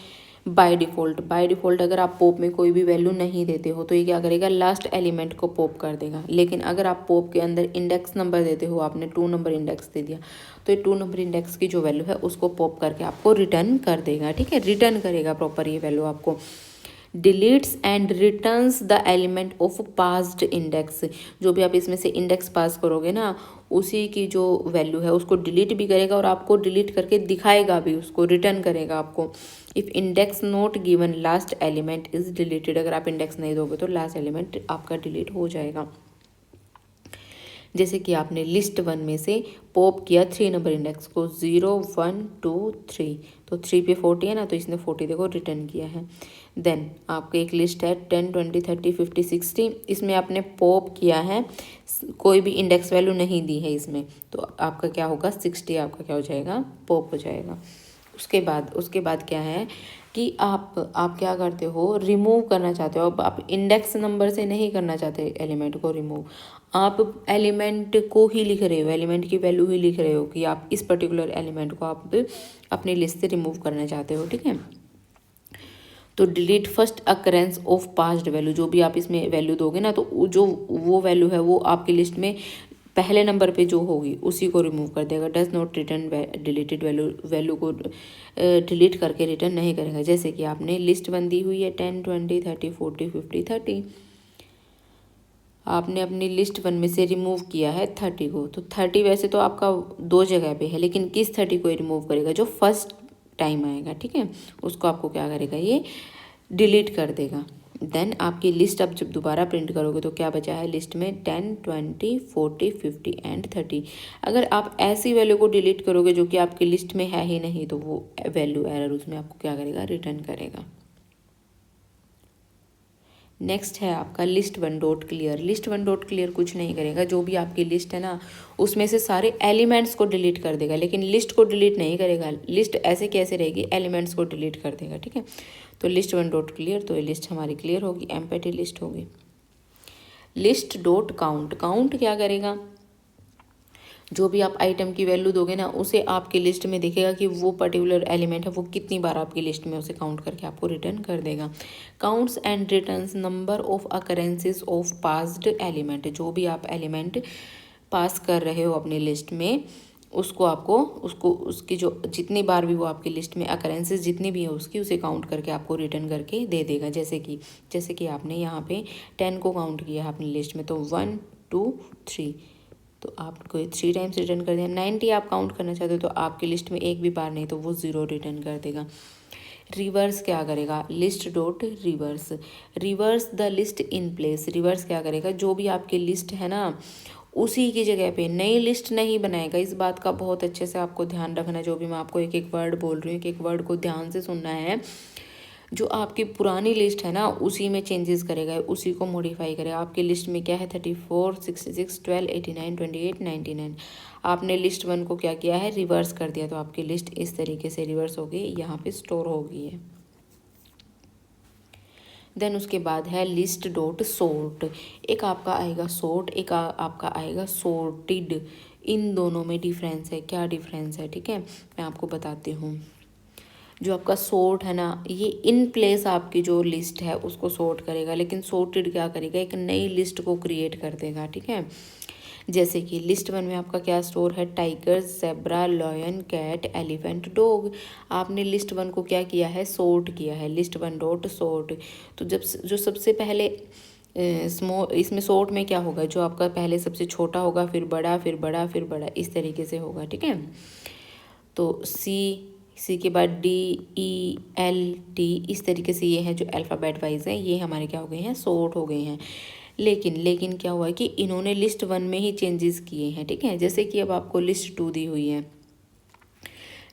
Speaker 1: बाय डिफ़ॉल्ट अगर आप पॉप में कोई भी वैल्यू नहीं देते हो तो ये क्या करेगा, लास्ट एलिमेंट को पॉप कर देगा। लेकिन अगर आप पॉप के अंदर इंडेक्स नंबर देते हो, आपने 2 नंबर इंडेक्स दे दिया, तो ये 2 नंबर इंडेक्स की जो वैल्यू है उसको पॉप करके आपको रिटर्न कर देगा, ठीक है, रिटर्न करेगा प्रॉपर ये वैल्यू आपको। Deletes and returns the element of passed index, जो भी आप इसमें से इंडेक्स पास करोगे ना, उसी की जो वैल्यू है उसको डिलीट भी करेगा, और आपको डिलीट करके दिखाएगा भी, उसको रिटर्न करेगा आपको। If index not given last element is deleted, अगर आप इंडेक्स नहीं दोगे तो लास्ट एलिमेंट आपका डिलीट हो जाएगा। जैसे कि आपने लिस्ट 1 में से पॉप किया 3 नंबर इंडेक्स को, 0 1 2 3, तो 3 पे 40 है ना, तो इसने 40 देखो रिटर्न किया है। देन आपकी एक लिस्ट है 10 20 30 50 60, इसमें आपने पॉप किया है, कोई भी इंडेक्स वैल्यू नहीं दी है इसमें, तो आपका क्या होगा, 60 आपका क्या हो जाएगा, पॉप हो जाएगा। उसके बाद क्या है कि आप क्या करते हो, रिमूव करना चाहते हो। अब आप इंडेक्स नंबर से नहीं करना चाहते एलिमेंट को रिमूव, आप एलिमेंट को ही लिख रहे हो, एलिमेंट की वैल्यू ही लिख रहे हो कि आप इस पर्टिकुलर एलिमेंट को आप अपनी लिस्ट से रिमूव करना चाहते हो, ठीक है। तो delete first occurrence of passed value, जो भी आप इसमें वैल्यू दोगे ना, तो जो वो वैल्यू है वो आपकी लिस्ट में पहले नंबर पे जो होगी उसी को रिमूव कर देगा। Does not return deleted value को डिलीट करके रिटर्न नहीं करेगा। जैसे कि आपने लिस्ट 1 दी हुई है 10 20 30 40 50 30, आपने अपनी लिस्ट 1 में से रिमूव किया है 30 को, तो 30 वैसे तो आपका 2 जगह पे है, लेकिन किस 30 को रिमूव करेगा, जो फर्स्ट टाइम आएगा, ठीक है, उसको आपको क्या करेगा, ये डिलीट कर देगा। देन आपकी लिस्ट अब जब दोबारा प्रिंट करोगे तो क्या बचा है लिस्ट में 10 20 40 50 एंड 30। अगर आप ऐसी वैल्यू को डिलीट करोगे जो कि आपकी लिस्ट में है ही नहीं, तो वो वैल्यू एरर उसमें आपको क्या करेगा, रिटर्न करेगा। नेक्स्ट है आपका list 1 dot clear. List 1 dot clear कुछ नहीं करेगा, जो भी आपकी लिस्ट है ना उसमें से सारे एलिमेंट्स को डिलीट कर देगा, लेकिन लिस्ट को डिलीट नहीं करेगा। लिस्ट ऐसे कैसे रहेगी, एलिमेंट्स को डिलीट कर देगा, ठीक है। तो लिस्ट 1 डॉट क्लियर, तो ये लिस्ट हमारी क्लियर होगी, एम्प्टी लिस्ट होगी। लिस्ट डॉट काउंट, काउंट क्या करेगा, जो भी आप आइटम की वैल्यू दोगे ना उसे आपकी लिस्ट में दिखेगा कि वो पर्टिकुलर एलिमेंट है वो कितनी बार आपकी लिस्ट में उसे काउंट करके आपको रिटर्न कर देगा। Counts and returns number of occurrences of passed element, जो भी आप एलिमेंट पास कर रहे हो अपनी लिस्ट में उसको आपको उसकी जो जितनी बार भी वो आपकी लिस्ट में अकरेंसेस जितनी भी है उसकी उसे काउंट करके आपको रिटर्न करके दे देगा। जैसे कि आपने यहाँ पे 10 को काउंट किया है अपनी लिस्ट में, तो 1 2 3, तो आपको 3 टाइम्स रिटर्न कर दिया। 90 आप काउंट करना चाहते हो तो आपकी लिस्ट में एक भी बार नहीं, तो वो 0 रिटर्न कर देगा। रिवर्स क्या करेगा, list dot reverse, reverse the list in place. Reverse क्या करेगा, जो भी आपकी लिस्ट है ना उसी की जगह पे नई लिस्ट नहीं बनाएगा। इस बात का बहुत अच्छे से आपको ध्यान रखना, जो भी मैं आपको एक एक वर्ड बोल रही हूँ, एक एक वर्ड को ध्यान से सुनना है। जो आपकी पुरानी लिस्ट है ना उसी में चेंजेस करेगा, उसी को मॉडिफाई करेगा। आपकी लिस्ट में क्या है 34 66 12 89 28 99, आपने लिस्ट 1 को क्या किया है, रिवर्स कर दिया, तो आपकी लिस्ट इस तरीके से रिवर्स होगी, यहाँ पे स्टोर होगी है। देन उसके बाद है लिस्ट डॉट सोर्ट, एक आपका आएगा सोर्ट, एक आपका आएगा सोर्टिड। इन दोनों में डिफरेंस है, क्या डिफरेंस है, ठीक है, मैं आपको बताती हूँ। जो आपका सोर्ट है ना ये इन प्लेस आपकी जो लिस्ट है उसको सोर्ट करेगा, लेकिन सोर्टेड क्या करेगा, एक नई लिस्ट को क्रिएट कर देगा, ठीक है। जैसे कि लिस्ट वन में आपका क्या स्टोर है, tiger, zebra, lion, cat, elephant, dog. आपने लिस्ट वन को क्या किया है, सॉर्ट किया है, लिस्ट वन डॉट सॉर्ट। तो जब जो सबसे पहले इसमें सॉर्ट में क्या होगा, जो आपका पहले सबसे छोटा होगा, फिर बड़ा, फिर बड़ा, फिर बड़ा, इस तरीके से होगा, ठीक है। तो सी के बाद डी, ई, एल, टी, इस तरीके से ये हैं जो अल्फ़ाबेट वाइज हैं, ये हमारे क्या हो गए हैं, सॉर्ट हो गए हैं। लेकिन क्या हुआ है कि इन्होंने लिस्ट वन में ही चेंजेस किए हैं, ठीक है। जैसे कि अब आपको लिस्ट टू दी हुई है,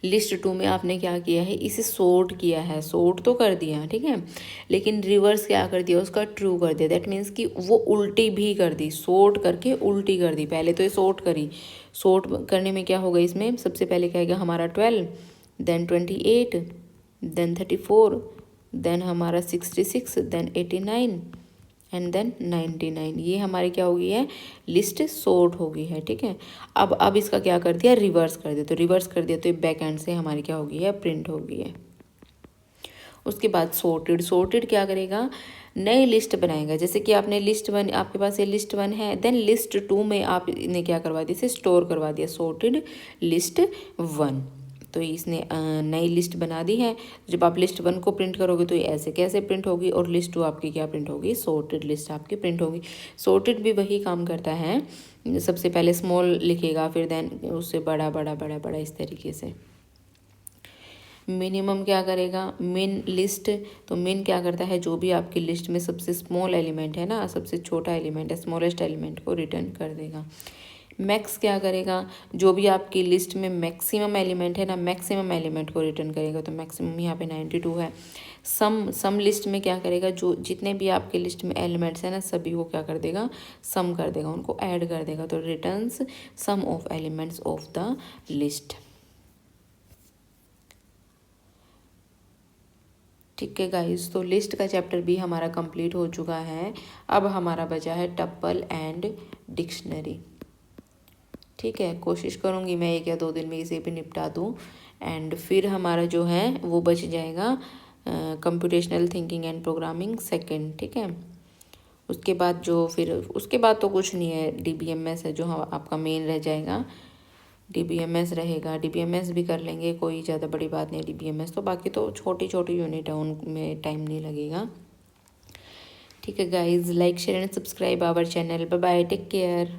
Speaker 1: लिस्ट टू में आपने क्या किया है, इसे सॉर्ट किया है, सॉर्ट तो कर दिया, ठीक है, लेकिन रिवर्स क्या कर दिया, उसका ट्रू कर दिया। दैट मीन्स कि वो उल्टी भी कर दी, सॉर्ट करके उल्टी कर दी। पहले तो ये सॉर्ट करी, सॉर्ट करने में क्या होगा, इसमें सबसे पहले क्या आएगा हमारा 12, देन 28, देन 34, देन हमारा 66, देन 89 एंड देन 99। ये हमारी क्या हो गई है, लिस्ट सॉर्ट हो गई है, ठीक है। अब इसका क्या कर दिया, रिवर्स कर दिया। तो रिवर्स कर दिया तो ये बैक एंड से हमारी क्या हो गई है, प्रिंट हो गई है। उसके बाद सॉर्टेड, सॉर्टेड क्या करेगा, नई लिस्ट बनाएगा। जैसे कि आपने लिस्ट वन, आपके पास ये लिस्ट वन है, देन लिस्ट टू में आपने क्या करवा दिया, इसे स्टोर करवा दिया, सॉर्टेड लिस्ट वन। तो इसने नई लिस्ट बना दी है। जब आप लिस्ट वन को प्रिंट करोगे तो ये ऐसे कैसे प्रिंट होगी, और लिस्ट टू आपकी क्या प्रिंट होगी, सॉर्टेड लिस्ट आपकी प्रिंट होगी। सॉर्टेड भी वही काम करता है, सबसे पहले स्मॉल लिखेगा, फिर देन उससे बड़ा बड़ा बड़ा बड़ा, इस तरीके से। मिनिमम क्या करेगा, मिन लिस्ट, तो मिन क्या करता है, जो भी आपकी लिस्ट में सबसे स्मॉल एलिमेंट है ना, सबसे छोटा एलिमेंट है, स्मॉलेस्ट एलिमेंट को रिटर्न कर देगा। मैक्स क्या करेगा, जो भी आपकी लिस्ट में मैक्सिमम एलिमेंट है ना, मैक्सिमम एलिमेंट को रिटर्न करेगा। तो मैक्सिमम यहाँ पे 92 है। सम लिस्ट में क्या करेगा, जो जितने भी आपके लिस्ट में एलिमेंट्स हैं ना, सभी को क्या कर देगा, सम कर देगा, उनको ऐड कर देगा। तो returns sum of elements of the list. ठीक है गाइस, तो लिस्ट का चैप्टर भी हमारा कंप्लीट हो चुका है। अब हमारा बचा है टप्पल एंड डिक्शनरी। ठीक है, कोशिश करूँगी मैं 1 या 2 दिन में इसे भी निपटा दूँ, एंड फिर हमारा जो है वो बच जाएगा computational thinking and programming second. ठीक है, उसके बाद जो फिर उसके बाद तो कुछ नहीं है, DBMS है जो आपका मेन रह जाएगा। DBMS रहेगा, DBMS भी कर लेंगे, कोई ज़्यादा बड़ी बात नहीं है DBMS तो। बाकी तो छोटी छोटी यूनिट है, उनमें टाइम नहीं लगेगा। ठीक है guys, like share and subscribe our channel. Bye bye, take care.